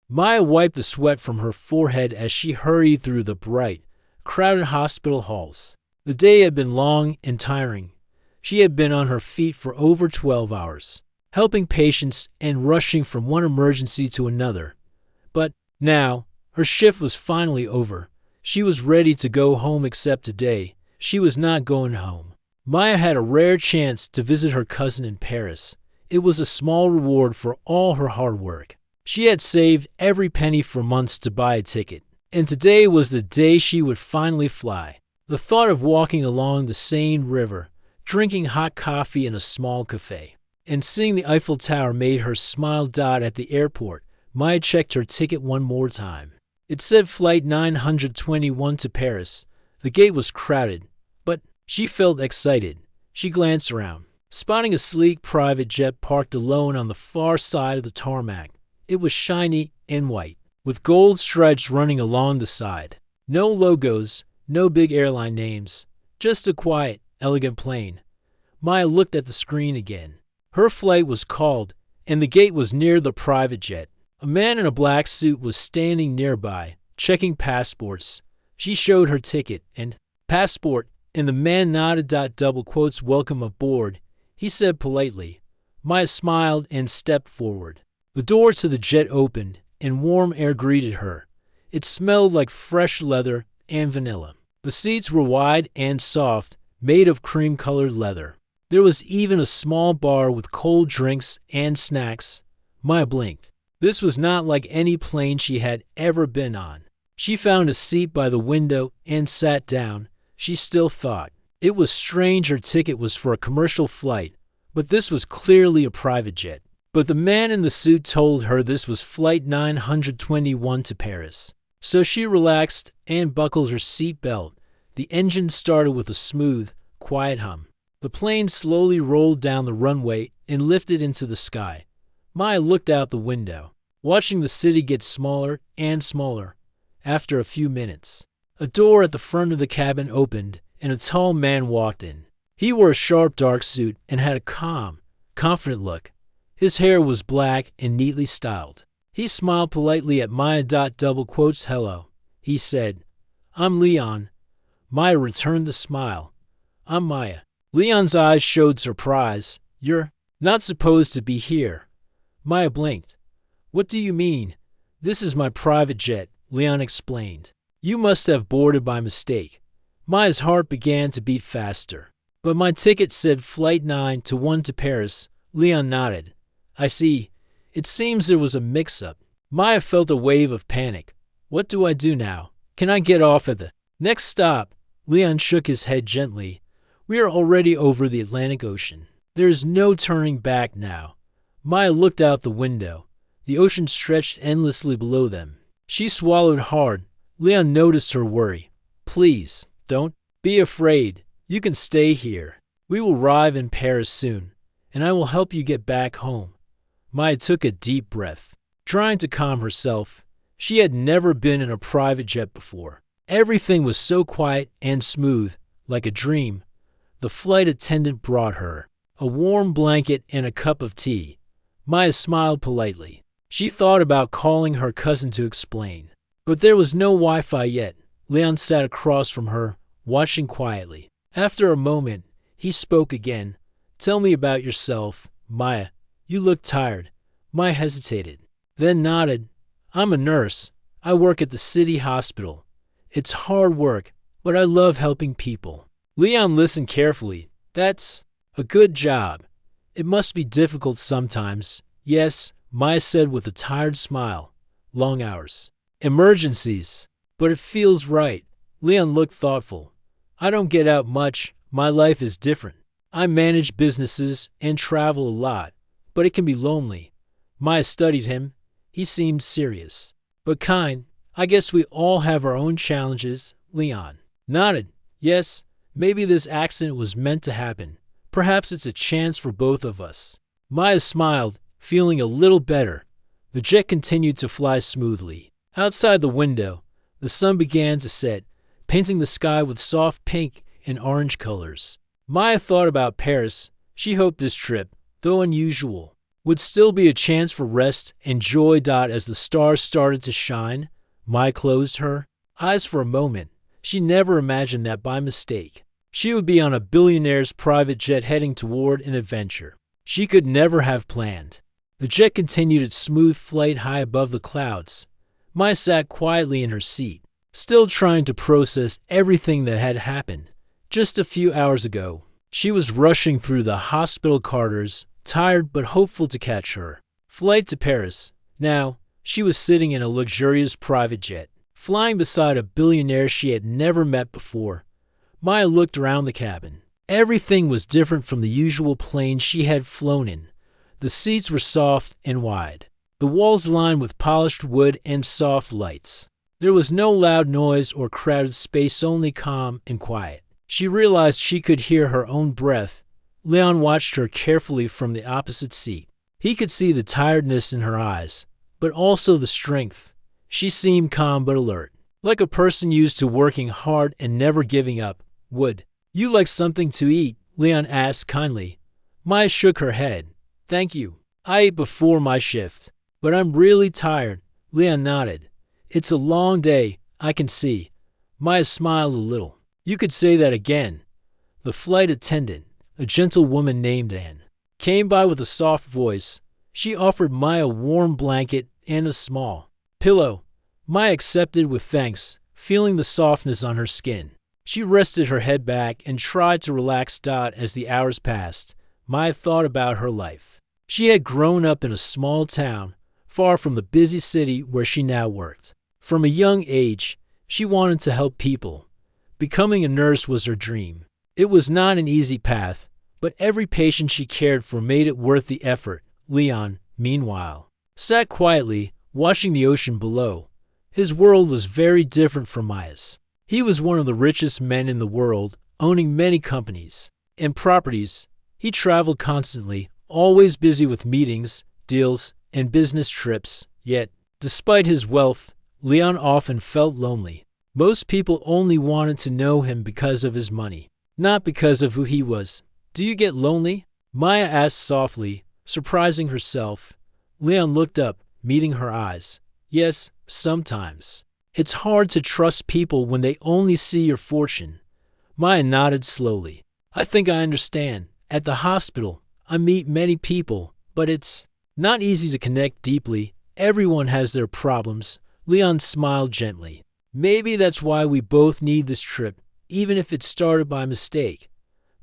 Maya wiped the sweat from her forehead as she hurried through the bright, crowded hospital halls. The day had been long and tiring. She had been on her feet for over 12 hours, helping patients and rushing from one emergency to another. But now, her shift was finally over. She was ready to go home, except today, she was not going home. Maya had a rare chance to visit her cousin in Paris. It was a small reward for all her hard work. She had saved every penny for months to buy a ticket, and today was the day she would finally fly. The thought of walking along the Seine River, drinking hot coffee in a small cafe, and seeing the Eiffel Tower made her smile. At the airport, Maya checked her ticket one more time. It said Flight 921 to Paris. The gate was crowded, but she felt excited. She glanced around, spotting a sleek private jet parked alone on the far side of the tarmac. It was shiny and white, with gold stripes running along the side. No logos, no big airline names, just a quiet, elegant plane. Maya looked at the screen again. Her flight was called, and the gate was near the private jet. A man in a black suit was standing nearby, checking passports. She showed her ticket and passport, and the man nodded. "Welcome aboard," he said politely. Maya smiled and stepped forward. The door to the jet opened, and warm air greeted her. It smelled like fresh leather and vanilla. The seats were wide and soft, made of cream-colored leather. There was even a small bar with cold drinks and snacks. Maya blinked. This was not like any plane she had ever been on. She found a seat by the window and sat down. She still thought it was strange her ticket was for a commercial flight, but this was clearly a private jet. But the man in the suit told her this was Flight 921 to Paris. So she relaxed and buckled her seat belt. The engine started with a smooth, quiet hum. The plane slowly rolled down the runway and lifted into the sky. Maya looked out the window, watching the city get smaller and smaller. After a few minutes, a door at the front of the cabin opened, and a tall man walked in. He wore a sharp dark suit and had a calm, confident look. His hair was black and neatly styled. He smiled politely at Maya. "Hello," he said. "I'm Leon." Maya returned the smile. "I'm Maya." Leon's eyes showed surprise. "You're not supposed to be here." Maya blinked. "What do you mean?" "This is my private jet," Leon explained. "You must have boarded by mistake." Maya's heart began to beat faster. "But my ticket said Flight 921 to Paris." Leon nodded. "I see. It seems there was a mix-up." Maya felt a wave of panic. "What do I do now? Can I get off at the next stop?" Leon shook his head gently. "We are already over the Atlantic Ocean. There is no turning back now." Maya looked out the window. The ocean stretched endlessly below them. She swallowed hard. Leon noticed her worry. "Please, don't be afraid. You can stay here. We will arrive in Paris soon, and I will help you get back home." Maya took a deep breath, trying to calm herself. She had never been in a private jet before. Everything was so quiet and smooth, like a dream. The flight attendant brought her a warm blanket and a cup of tea. Maya smiled politely. She thought about calling her cousin to explain, but there was no Wi-Fi yet. Leon sat across from her, watching quietly. After a moment, he spoke again. "Tell me about yourself, Maya. You look tired." Maya hesitated, then nodded. "I'm a nurse. I work at the city hospital. It's hard work, but I love helping people." Leon listened carefully. "That's a good job. It must be difficult sometimes." "Yes," Maya said with a tired smile. "Long hours. Emergencies. But it feels right." Leon looked thoughtful. "I don't get out much. My life is different. I manage businesses and travel a lot, but it can be lonely." Maya studied him. He seemed serious, but kind. "I guess we all have our own challenges." Leon nodded. "Yes, maybe this accident was meant to happen. Perhaps it's a chance for both of us." Maya smiled, feeling a little better. The jet continued to fly smoothly. Outside the window, the sun began to set, painting the sky with soft pink and orange colors. Maya thought about Paris. She hoped this trip, though unusual, would still be a chance for rest and joy. As the stars started to shine, Maya closed her eyes for a moment. She never imagined that by mistake she would be on a billionaire's private jet heading toward an adventure she could never have planned. The jet continued its smooth flight high above the clouds. Maya sat quietly in her seat, still trying to process everything that had happened. Just a few hours ago, she was rushing through the hospital corridors, tired but hopeful to catch her flight to Paris. Now, she was sitting in a luxurious private jet, flying beside a billionaire she had never met before. Maya looked around the cabin. Everything was different from the usual plane she had flown in. The seats were soft and wide, the walls lined with polished wood and soft lights. There was no loud noise or crowded space, only calm and quiet. She realized she could hear her own breath. Leon watched her carefully from the opposite seat. He could see the tiredness in her eyes, but also the strength. She seemed calm but alert, like a person used to working hard and never giving up. "Would you like something to eat?" Leon asked kindly. Maya shook her head. "Thank you. I ate before my shift, but I'm really tired." Leon nodded. "It's a long day, I can see." Maya smiled a little. "You could say that again." The flight attendant, a gentle woman named Anne, came by with a soft voice. She offered Maya a warm blanket and a small pillow. Maya accepted with thanks, feeling the softness on her skin. She rested her head back and tried to relax. As the hours passed, Maya thought about her life. She had grown up in a small town, far from the busy city where she now worked. From a young age, she wanted to help people. Becoming a nurse was her dream. It was not an easy path, but every patient she cared for made it worth the effort. Leon, meanwhile, sat quietly, watching the ocean below. His world was very different from Maya's. He was one of the richest men in the world, owning many companies and properties. He traveled constantly, always busy with meetings, deals, and business trips. Yet, despite his wealth, Leon often felt lonely. Most people only wanted to know him because of his money, not because of who he was. "Do you get lonely?" Maya asked softly, surprising herself. Leon looked up, meeting her eyes. "Yes, sometimes. It's hard to trust people when they only see your fortune." Maya nodded slowly. "I think I understand. At the hospital, I meet many people, but it's not easy to connect deeply. Everyone has their problems." Leon smiled gently. "Maybe that's why we both need this trip, even if it started by mistake."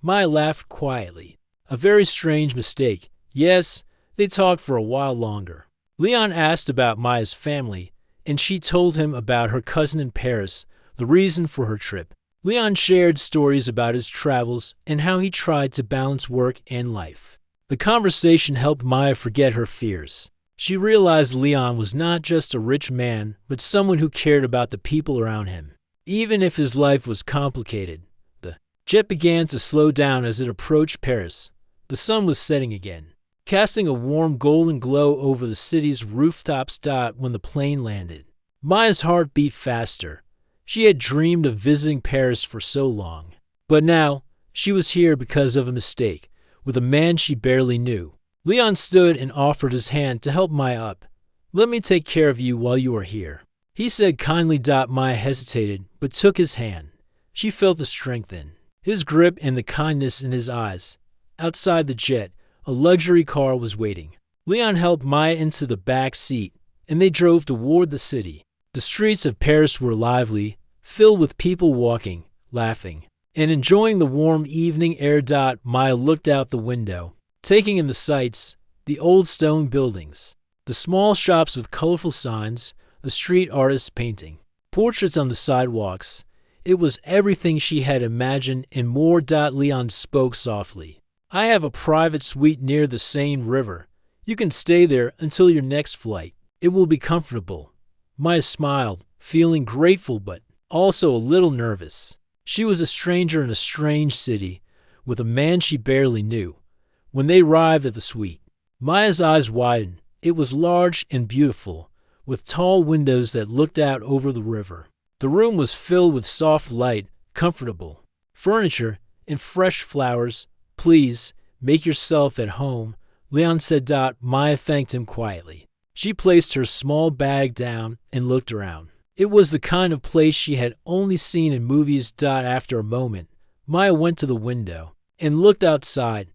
Maya laughed quietly. "A very strange mistake." Yes, they talked for a while longer. Leon asked about Maya's family, and she told him about her cousin in Paris, the reason for her trip. Leon shared stories about his travels and how he tried to balance work and life. The conversation helped Maya forget her fears. She realized Leon was not just a rich man, but someone who cared about the people around him, even if his life was complicated. The jet began to slow down as it approached Paris. The sun was setting again, casting a warm golden glow over the city's rooftops. When the plane landed, Maya's heart beat faster. She had dreamed of visiting Paris for so long, but now she was here because of a mistake, with a man she barely knew. Leon stood and offered his hand to help Maya up. "Let me take care of you while you are here," he said kindly. Maya hesitated, but took his hand. She felt the strength in his grip and the kindness in his eyes. Outside the jet, a luxury car was waiting. Leon helped Maya into the back seat, and they drove toward the city. The streets of Paris were lively, filled with people walking, laughing, and enjoying the warm evening air. Maya looked out the window, taking in the sights, the old stone buildings, the small shops with colorful signs, the street artists painting, portraits on the sidewalks. It was everything she had imagined and more. Leon spoke softly. "I have a private suite near the Seine River. You can stay there until your next flight. It will be comfortable." Maya smiled, feeling grateful but also a little nervous. She was a stranger in a strange city, with a man she barely knew. When they arrived at the suite, Maya's eyes widened. It was large and beautiful, with tall windows that looked out over the river. The room was filled with soft light, comfortable furniture, and fresh flowers. "Please, make yourself at home," Leon said. Maya thanked him quietly. She placed her small bag down and looked around. It was the kind of place she had only seen in movies. After a moment, Maya went to the window and looked outside.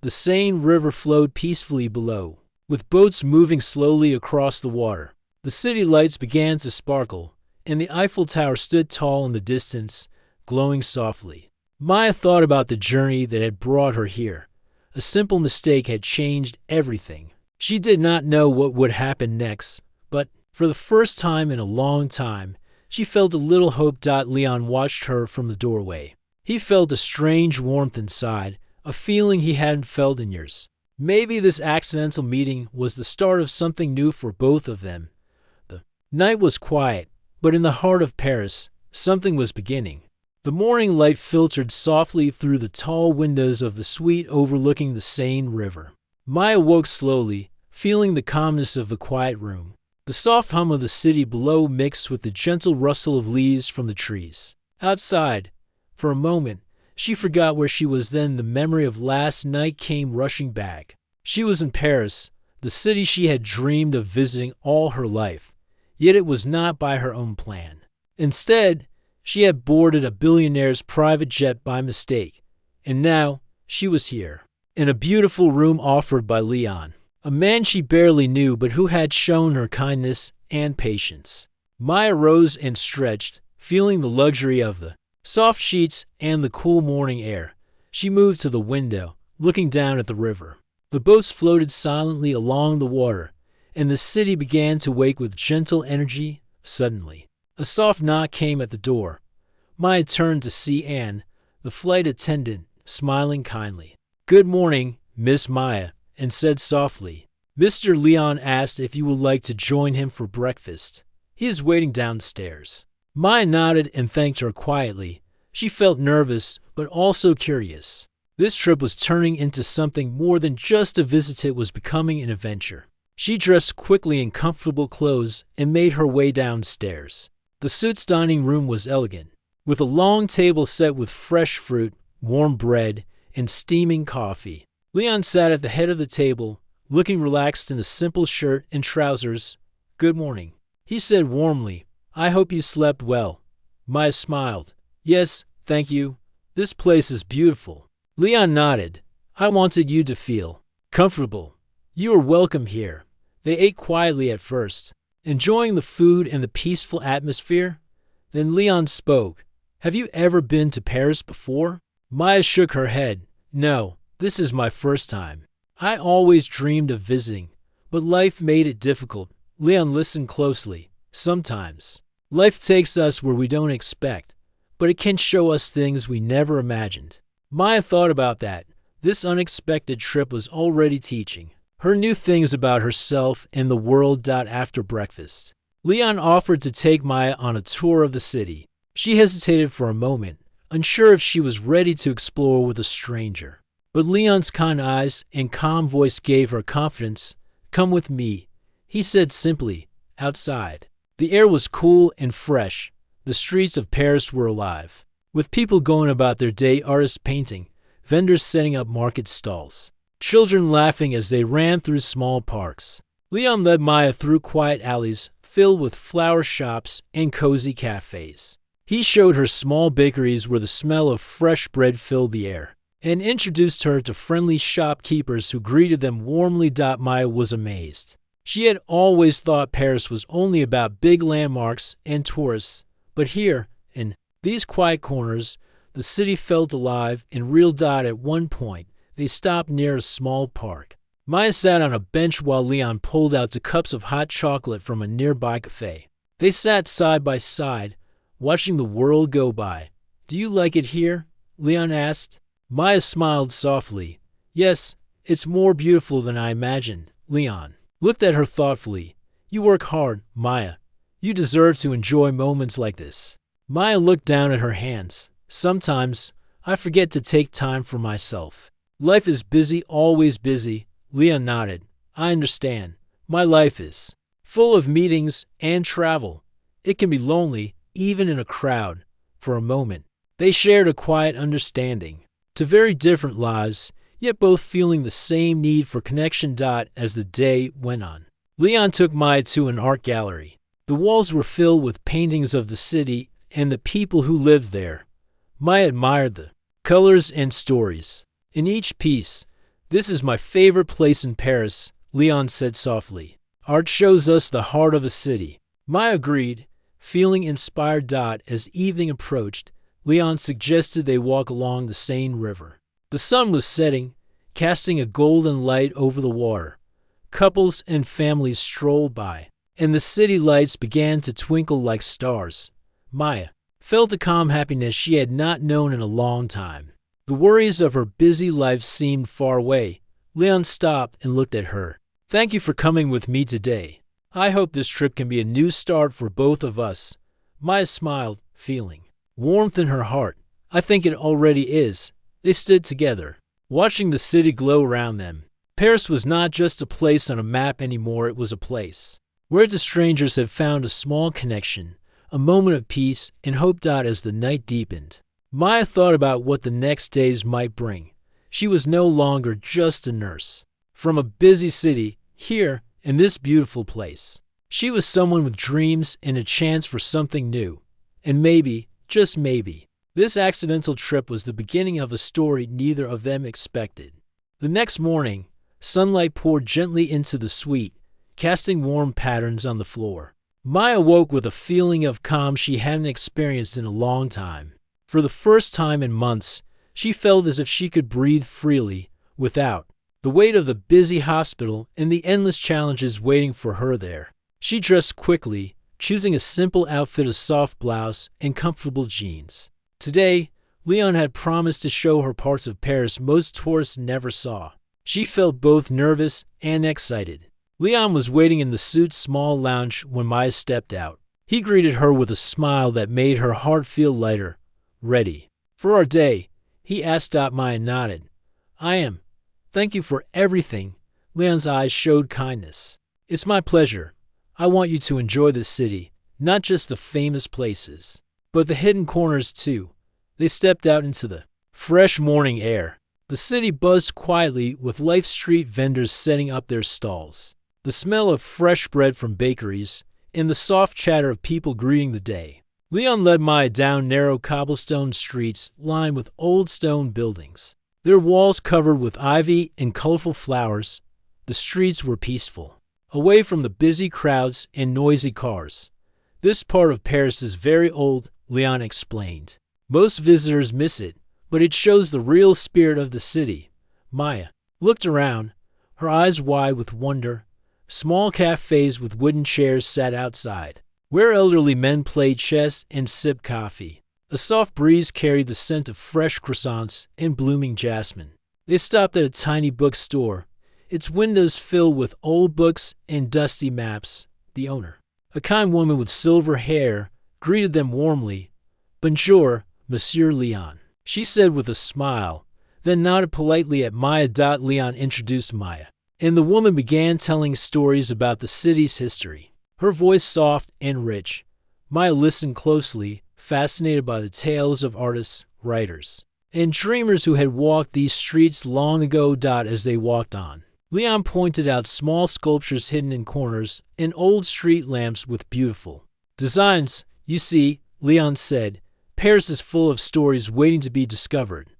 The Seine River flowed peacefully below, with boats moving slowly across the water. The city lights began to sparkle, and the Eiffel Tower stood tall in the distance, glowing softly. Maya thought about the journey that had brought her here. A simple mistake had changed everything. She did not know what would happen next, but for the first time in a long time, she felt a little hope. Leon watched her from the doorway. He felt a strange warmth inside, a feeling he hadn't felt in years. Maybe this accidental meeting was the start of something new for both of them. The night was quiet, but in the heart of Paris, something was beginning. The morning light filtered softly through the tall windows of the suite overlooking the Seine River. Maya woke slowly, feeling the calmness of the quiet room. The soft hum of the city below mixed with the gentle rustle of leaves from the trees. Outside, for a moment, she forgot where she was. Then the memory of last night came rushing back. She was in Paris, the city she had dreamed of visiting all her life, yet it was not by her own plan. Instead, she had boarded a billionaire's private jet by mistake, and now she was here, in a beautiful room offered by Leon, a man she barely knew but who had shown her kindness and patience. Maya rose and stretched, feeling the luxury of the soft sheets and the cool morning air. She moved to the window, looking down at the river. The boats floated silently along the water, and the city began to wake with gentle energy. Suddenly, a soft knock came at the door. Maya turned to see Anne, the flight attendant, smiling kindly. "Good morning, Miss Maya," and said softly. "Mr. Leon asked if you would like to join him for breakfast. He is waiting downstairs." Maya nodded and thanked her quietly. She felt nervous, but also curious. This trip was turning into something more than just a visit. It was becoming an adventure. She dressed quickly in comfortable clothes and made her way downstairs. The suite's dining room was elegant, with a long table set with fresh fruit, warm bread, and steaming coffee. Leon sat at the head of the table, looking relaxed in a simple shirt and trousers. "Good morning," he said warmly. "I hope you slept well." Maya smiled. "Yes, thank you. This place is beautiful." Leon nodded. "I wanted you to feel comfortable. You are welcome here." They ate quietly at first, enjoying the food and the peaceful atmosphere. Then Leon spoke. "Have you ever been to Paris before?" Maya shook her head. "No, this is my first time. I always dreamed of visiting, but life made it difficult." Leon listened closely. "Sometimes life takes us where we don't expect, but it can show us things we never imagined." Maya thought about that. This unexpected trip was already teaching her new things about herself and the world. After breakfast, Leon offered to take Maya on a tour of the city. She hesitated for a moment, unsure if she was ready to explore with a stranger. But Leon's kind eyes and calm voice gave her confidence. "Come with me," he said simply. Outside, the air was cool and fresh. The streets of Paris were alive, with people going about their day, artists painting, vendors setting up market stalls, children laughing as they ran through small parks. Leon led Maya through quiet alleys filled with flower shops and cozy cafes. He showed her small bakeries where the smell of fresh bread filled the air, and introduced her to friendly shopkeepers who greeted them warmly. Maya was amazed. She had always thought Paris was only about big landmarks and tourists, but here, in these quiet corners, the city felt alive and real. At one point, they stopped near a small park. Maya sat on a bench while Leon pulled out 2 cups of hot chocolate from a nearby cafe. They sat side by side, watching the world go by. "Do you like it here?" Leon asked. Maya smiled softly. "Yes, it's more beautiful than I imagined." Leon looked at her thoughtfully. "You work hard, Maya. You deserve to enjoy moments like this." Maya looked down at her hands. "Sometimes I forget to take time for myself. Life is busy, always busy." Leon nodded. "I understand. My life is full of meetings and travel. It can be lonely, even in a crowd." For a moment, they shared a quiet understanding. To very different lives, yet both feeling the same need for connection. As the day went on, Leon took Maya to an art gallery. The walls were filled with paintings of the city and the people who lived there. Maya admired the colors and stories in each piece. "This is my favorite place in Paris," Leon said softly. "Art shows us the heart of a city." Maya agreed, feeling inspired. As evening approached, Leon suggested they walk along the Seine River. The sun was setting, casting a golden light over the water. Couples and families strolled by, and the city lights began to twinkle like stars. Maya felt a calm happiness she had not known in a long time. The worries of her busy life seemed far away. Leon stopped and looked at her. "Thank you for coming with me today. I hope this trip can be a new start for both of us." Maya smiled, feeling warmth in her heart. "I think it already is." They stood together, watching the city glow around them. Paris was not just a place on a map anymore, it was a place where the strangers had found a small connection, a moment of peace and hope. As the night deepened, Maya thought about what the next days might bring. She was no longer just a nurse from a busy city. Here, in this beautiful place, she was someone with dreams and a chance for something new. And maybe, just maybe, this accidental trip was the beginning of a story neither of them expected. The next morning, sunlight poured gently into the suite, casting warm patterns on the floor. Maya woke with a feeling of calm she hadn't experienced in a long time. For the first time in months, she felt as if she could breathe freely, without the weight of the busy hospital and the endless challenges waiting for her there. She dressed quickly, choosing a simple outfit, a soft blouse, and comfortable jeans. Today, Leon had promised to show her parts of Paris most tourists never saw. She felt both nervous and excited. Leon was waiting in the suite's small lounge when Maya stepped out. He greeted her with a smile that made her heart feel lighter. "Ready for our day?" he asked. Maya nodded. "I am. Thank you for everything." Leon's eyes showed kindness. "It's my pleasure. I want you to enjoy this city, not just the famous places, but the hidden corners too." They stepped out into the fresh morning air. The city buzzed quietly, with Life Street vendors setting up their stalls. The smell of fresh bread from bakeries, and the soft chatter of people greeting the day. Leon led Maya down narrow cobblestone streets lined with old stone buildings, their walls covered with ivy and colorful flowers. The streets were peaceful, away from the busy crowds and noisy cars. "This part of Paris is very old," Leon explained. "Most visitors miss it, but it shows the real spirit of the city." Maya looked around, her eyes wide with wonder. Small cafes with wooden chairs sat outside, where elderly men played chess and sipped coffee. A soft breeze carried the scent of fresh croissants and blooming jasmine. They stopped at a tiny bookstore, its windows filled with old books and dusty maps. The owner, a kind woman with silver hair, greeted them warmly. "Bonjour, Monsieur Leon," she said with a smile, then nodded politely at Maya. Leon introduced Maya, and the woman began telling stories about the city's history, her voice soft and rich. Maya listened closely, fascinated by the tales of artists, writers, and dreamers who had walked these streets long ago. As they walked on, Leon pointed out small sculptures hidden in corners and old street lamps with beautiful designs. "You see," Leon said, "Paris is full of stories waiting to be discovered."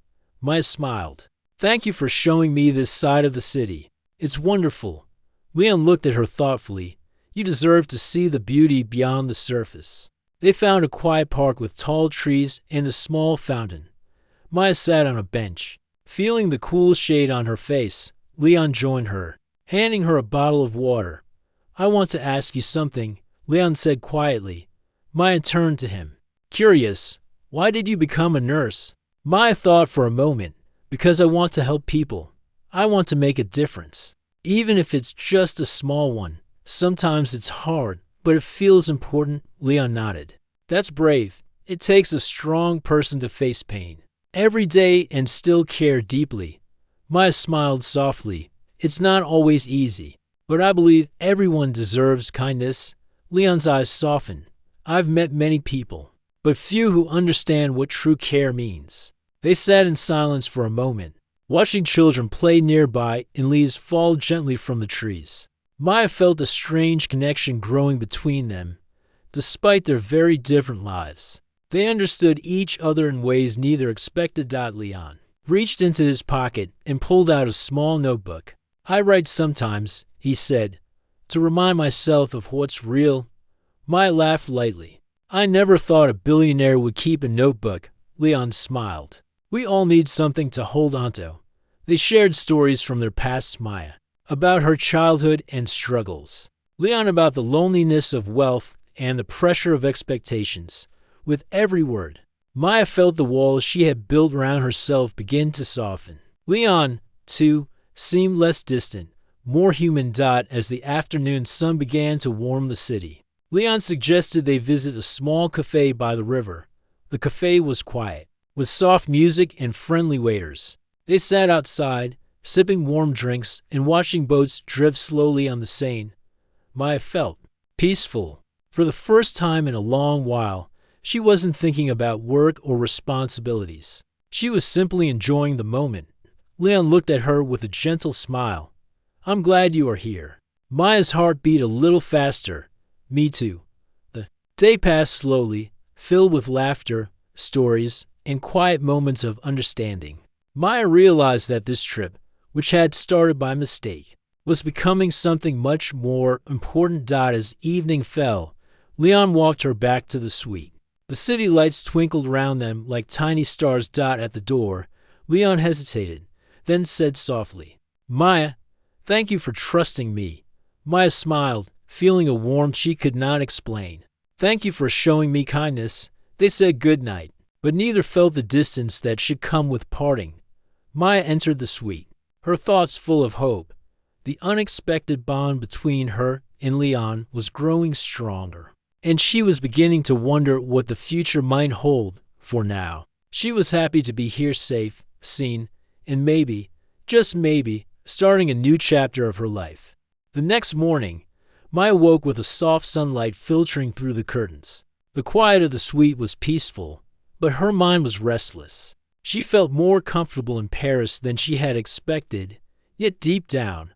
Maya smiled. "Thank you for showing me this side of the city. It's wonderful." Leon looked at her thoughtfully. "You deserve to see the beauty beyond the surface." They found a quiet park with tall trees and a small fountain. Maya sat on a bench, feeling the cool shade on her face. Leon joined her, handing her a bottle of water. "I want to ask you something," Leon said quietly. Maya turned to him, curious. "Why did you become a nurse?" Maya thought for a moment. "Because I want to help people. I want to make a difference, even if it's just a small one. Sometimes it's hard, but it feels important." Leon nodded. "That's brave. It takes a strong person to face pain every day and still care deeply." Maya smiled softly. "It's not always easy, but I believe everyone deserves kindness." Leon's eyes softened. "I've met many people, but few who understand what true care means." They sat in silence for a moment. watching children play nearby and leaves fall gently from the trees. Maya felt a strange connection growing between them, despite their very different lives. They understood each other in ways neither expected. Leon reached into his pocket and pulled out a small notebook. "I write sometimes," he said, "to remind myself of what's real." Maya laughed lightly. "I never thought a billionaire would keep a notebook." Leon smiled. "We all need something to hold onto." They shared stories from their past. Maya about her childhood and struggles. Leon about the loneliness of wealth and the pressure of expectations. With every word, Maya felt the walls she had built around herself begin to soften. Leon, too, seemed less distant, more human. As the afternoon sun began to warm the city, Leon suggested they visit a small cafe by the river. The cafe was quiet, with soft music and friendly waiters. They sat outside, sipping warm drinks and watching boats drift slowly on the Seine. Maya felt peaceful. For the first time in a long while, she wasn't thinking about work or responsibilities. She was simply enjoying the moment. Leon looked at her with a gentle smile. "I'm glad you are here." Maya's heart beat a little faster. "Me too." The day passed slowly, filled with laughter, stories, and quiet moments of understanding. Maya realized that this trip, which had started by mistake, was becoming something much more important. As evening fell, Leon walked her back to the suite. The city lights twinkled around them like tiny stars. At the door, Leon hesitated, then said softly, "Maya, thank you for trusting me." Maya smiled, feeling a warmth she could not explain. "Thank you for showing me kindness." They said goodnight, but neither felt the distance that should come with parting. Maya entered the suite, her thoughts full of hope. The unexpected bond between her and Leon was growing stronger, and she was beginning to wonder what the future might hold. For now, she was happy to be here, safe, seen, and maybe, just maybe, starting a new chapter of her life. The next morning, Maya woke with a soft sunlight filtering through the curtains. The quiet of the suite was peaceful, but her mind was restless. She felt more comfortable in Paris than she had expected, yet deep down,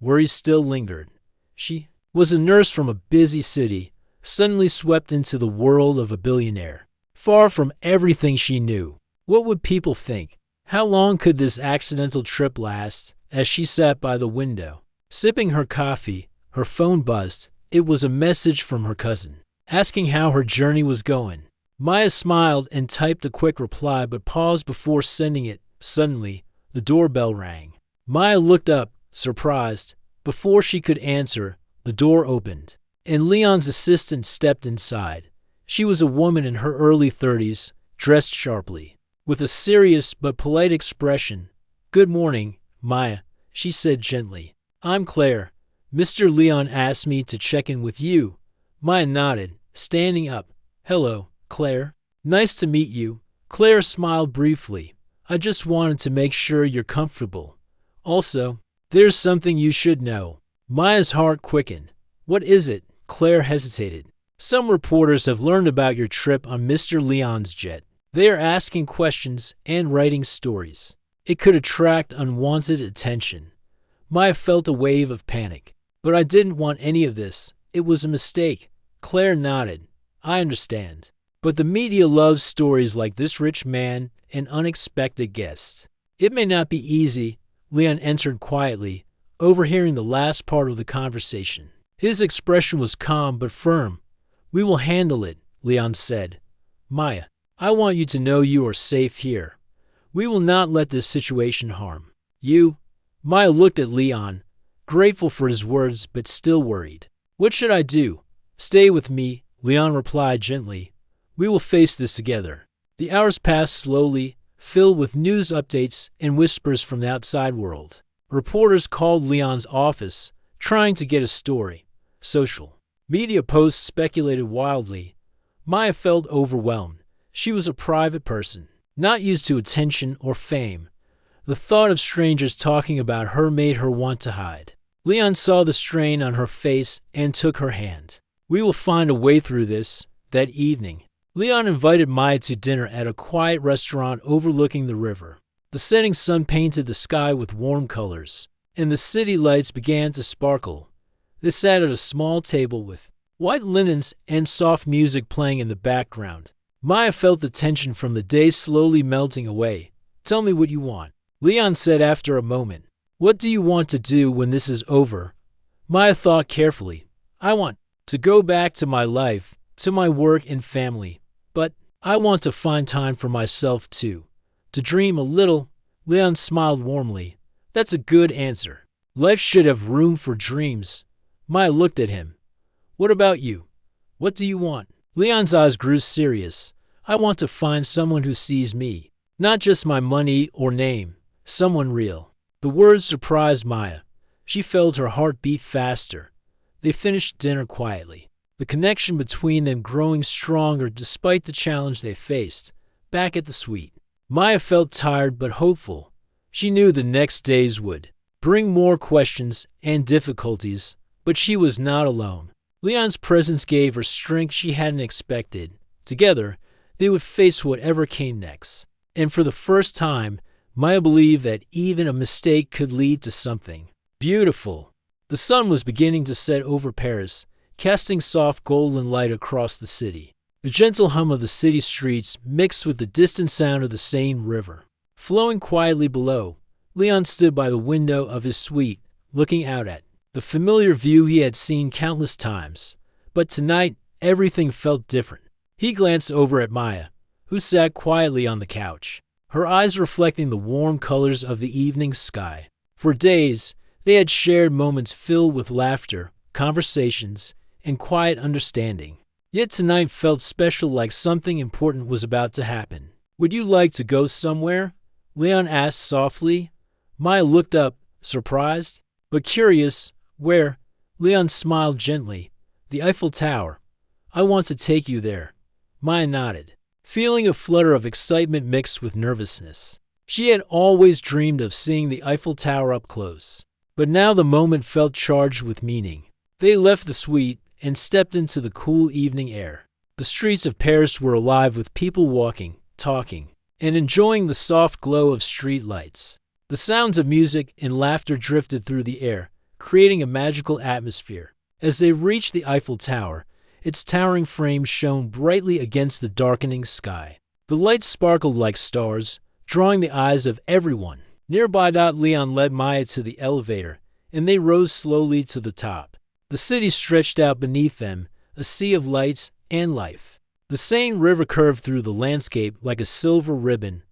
worries still lingered. She was a nurse from a busy city, suddenly swept into the world of a billionaire, far from everything she knew. What would people think? How long could this accidental trip last? As she sat by the window, sipping her coffee, her phone buzzed. It was a message from her cousin, asking how her journey was going. Maya smiled and typed a quick reply but paused before sending it. Suddenly, the doorbell rang. Maya looked up, surprised. Before she could answer, the door opened, and Leon's assistant stepped inside. She was a woman in her early 30s, dressed sharply, with a serious but polite expression. "Good morning, Maya," she said gently. "I'm Claire. Mr. Leon asked me to check in with you." Maya nodded, standing up. "Hello, Claire. Nice to meet you." Claire smiled briefly. "I just wanted to make sure you're comfortable. Also, there's something you should know." Maya's heart quickened. "What is it?" Claire hesitated. "Some reporters have learned about your trip on Mr. Leon's jet. They are asking questions and writing stories. It could attract unwanted attention." Maya felt a wave of panic. "But I didn't want any of this. It was a mistake." Claire nodded. "I understand. But the media loves stories like this rich man and unexpected guest. It may not be easy." Leon entered quietly, overhearing the last part of the conversation. His expression was calm but firm. "We will handle it," Leon said. "Maya, I want you to know you are safe here. We will not let this situation harm you." Maya looked at Leon, grateful for his words but still worried. "What should I do?" "Stay with me," Leon replied gently. "We will face this together." The hours passed slowly, filled with news updates and whispers from the outside world. Reporters called Leon's office, trying to get a story. Social media posts speculated wildly. Maya felt overwhelmed. She was a private person, not used to attention or fame. The thought of strangers talking about her made her want to hide. Leon saw the strain on her face and took her hand. "We will find a way through this." That evening, Leon invited Maya to dinner at a quiet restaurant overlooking the river. The setting sun painted the sky with warm colors, and the city lights began to sparkle. They sat at a small table with white linens and soft music playing in the background. Maya felt the tension from the day slowly melting away. "Tell me what you want," Leon said after a moment. "What do you want to do when this is over?" Maya thought carefully. "I want to go back to my life, to my work and family. But I want to find time for myself too. To dream a little." Leon smiled warmly. "That's a good answer. Life should have room for dreams." Maya looked at him. "What about you? What do you want?" Leon's eyes grew serious. "I want to find someone who sees me. Not just my money or name. Someone real." The words surprised Maya. She felt her heart beat faster. They finished dinner quietly, the connection between them growing stronger despite the challenge they faced. Back at the suite, Maya felt tired but hopeful. She knew the next days would bring more questions and difficulties, but she was not alone. Leon's presence gave her strength she hadn't expected. Together, they would face whatever came next. And for the first time, Maya believed that even a mistake could lead to something beautiful. The sun was beginning to set over Paris, casting soft golden light across the city. The gentle hum of the city streets mixed with the distant sound of the Seine River. Flowing quietly below, Leon stood by the window of his suite, looking out at the familiar view he had seen countless times. But tonight, everything felt different. He glanced over at Maya, who sat quietly on the couch, her eyes reflecting the warm colors of the evening sky. For days, they had shared moments filled with laughter, conversations, and quiet understanding. Yet tonight felt special, like something important was about to happen. "Would you like to go somewhere?" Leon asked softly. Maya looked up, surprised, but curious. "Where?" Leon smiled gently. "The Eiffel Tower. I want to take you there." Maya nodded, feeling a flutter of excitement mixed with nervousness. She had always dreamed of seeing the Eiffel Tower up close, but now the moment felt charged with meaning. They left the suite and stepped into the cool evening air. The streets of Paris were alive with people walking, talking, and enjoying the soft glow of street lights. The sounds of music and laughter drifted through the air, creating a magical atmosphere. As they reached the Eiffel Tower, its towering frame shone brightly against the darkening sky. The lights sparkled like stars, drawing the eyes of everyone. Nearby, Leon led Maya to the elevator, and they rose slowly to the top. The city stretched out beneath them, a sea of lights and life. The Seine River curved through the landscape like a silver ribbon.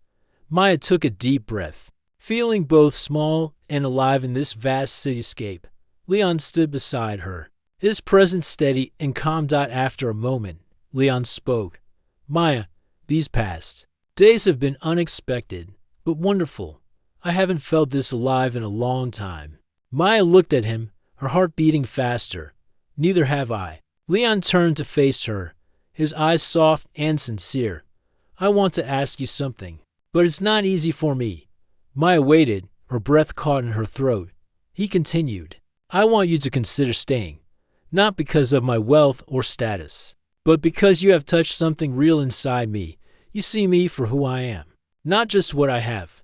Maya took a deep breath, feeling both small and alive in this vast cityscape. Leon stood beside her, his presence steady and calm. After a moment, Leon spoke. "Maya, these past days have been unexpected, but wonderful. I haven't felt this alive in a long time." Maya looked at him, her heart beating faster. "Neither have I." Leon turned to face her, his eyes soft and sincere. "I want to ask you something, but it's not easy for me." Maya waited, her breath caught in her throat. He continued, "I want you to consider staying, not because of my wealth or status, but because you have touched something real inside me. You see me for who I am, not just what I have."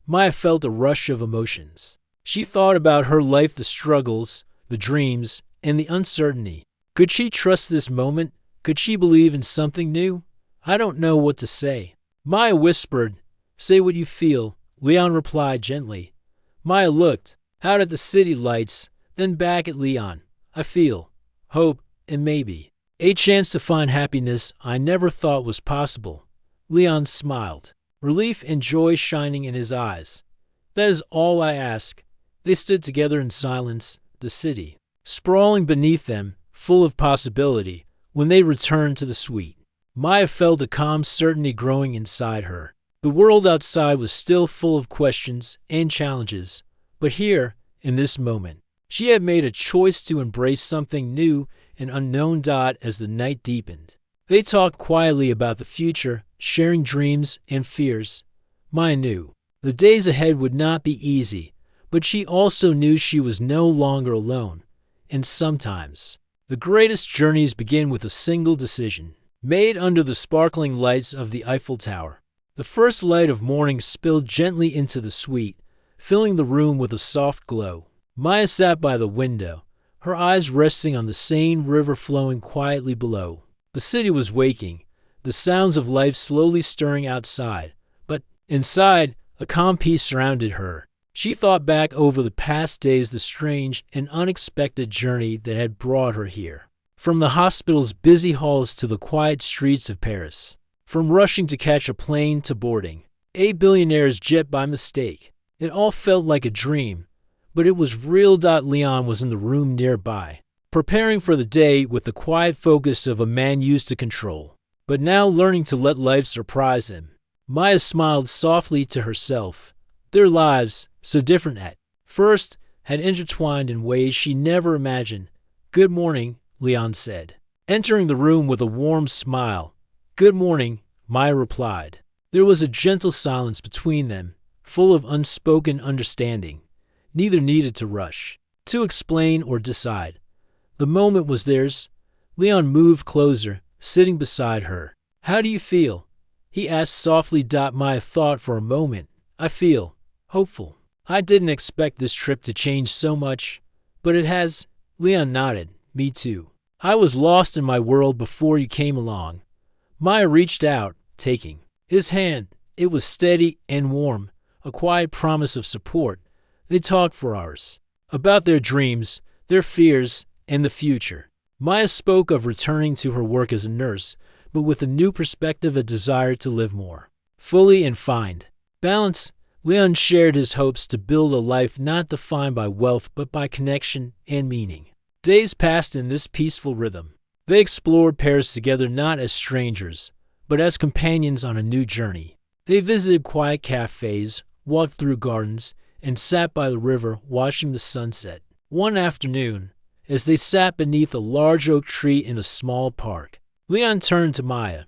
Maya felt a rush of emotions. She thought about her life, the struggles, the dreams, and the uncertainty. Could she trust this moment? Could she believe in something new? "I don't know what to say." Maya whispered. "Say what you feel," Leon replied gently. Maya looked out at the city lights, then back at Leon. "I feel hope and maybe a chance to find happiness I never thought was possible." Leon smiled, relief and joy shining in his eyes. "That is all I ask." They stood together in silence, the city sprawling beneath them, full of possibility. When they returned to the suite, Maya felt a calm certainty growing inside her. The world outside was still full of questions and challenges, but here, in this moment, she had made a choice to embrace something new and unknown. As the night deepened, they talked quietly about the future, sharing dreams and fears. Maya knew the days ahead would not be easy, but she also knew she was no longer alone. And sometimes, the greatest journeys begin with a single decision, made under the sparkling lights of the Eiffel Tower. The first light of morning spilled gently into the suite, filling the room with a soft glow. Maya sat by the window, her eyes resting on the Seine River flowing quietly below. The city was waking, the sounds of life slowly stirring outside, but inside, a calm peace surrounded her. She thought back over the past days, the strange and unexpected journey that had brought her here. From the hospital's busy halls to the quiet streets of Paris. From rushing to catch a plane to boarding a billionaire's jet by mistake. It all felt like a dream, but it was real. Leon was in the room nearby, preparing for the day with the quiet focus of a man used to control, but now learning to let life surprise him. Maya smiled softly to herself. Their lives, so different at first, had intertwined in ways she never imagined. "Good morning," Leon said, entering the room with a warm smile. "Good morning," Maya replied. There was a gentle silence between them, full of unspoken understanding. Neither needed to rush, to explain or decide. The moment was theirs. Leon moved closer, sitting beside her. "How do you feel?" he asked softly. Maya thought for a moment. "I feel hopeful. I didn't expect this trip to change so much, but it has." Leon nodded. "Me too. I was lost in my world before you came along." Maya reached out, taking his hand. It was steady and warm, a quiet promise of support. They talked for hours about their dreams, their fears, and the future. Maya spoke of returning to her work as a nurse, but with a new perspective, a desire to live more fully and find balance. Leon shared his hopes to build a life not defined by wealth but by connection and meaning. Days passed in this peaceful rhythm. They explored Paris together, not as strangers, but as companions on a new journey. They visited quiet cafes, walked through gardens, and sat by the river watching the sunset. One afternoon, as they sat beneath a large oak tree in a small park, Leon turned to Maya.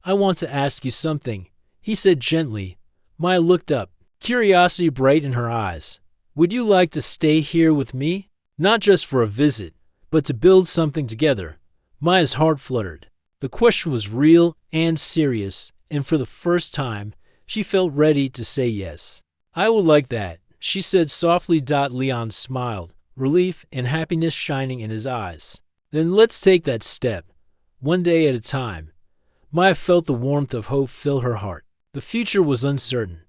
"I want to ask you something," he said gently. Maya looked up, curiosity bright in her eyes. "Would you like to stay here with me? Not just for a visit, but to build something together." Maya's heart fluttered. The question was real and serious, and for the first time, she felt ready to say yes. "I would like that," she said softly. Leon smiled, relief and happiness shining in his eyes. "Then let's take that step, one day at a time." Maya felt the warmth of hope fill her heart. The future was uncertain,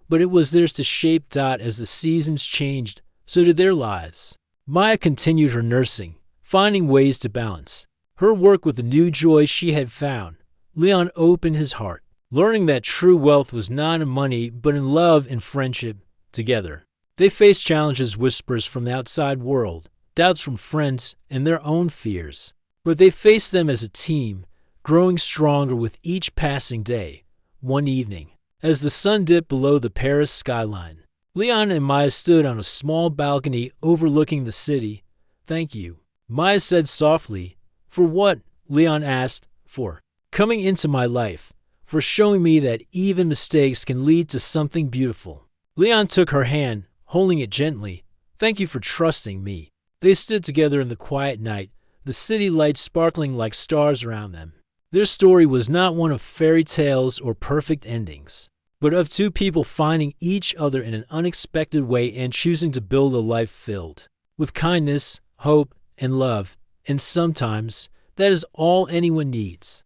but it was theirs to shape. As the seasons changed, so did their lives. Maya continued her nursing, finding ways to balance her work with the new joy she had found. Leon opened his heart, learning that true wealth was not in money but in love and friendship. Together, they faced challenges, whispers from the outside world, doubts from friends, and their own fears. But they faced them as a team, growing stronger with each passing day. One evening, as the sun dipped below the Paris skyline, Leon and Maya stood on a small balcony overlooking the city. "Thank you," Maya said softly. "For what?" Leon asked. "For coming into my life, for showing me that even mistakes can lead to something beautiful." Leon took her hand, holding it gently. "Thank you for trusting me." They stood together in the quiet night, the city lights sparkling like stars around them. Their story was not one of fairy tales or perfect endings, but of two people finding each other in an unexpected way and choosing to build a life filled with kindness, hope, and love. And sometimes that is all anyone needs.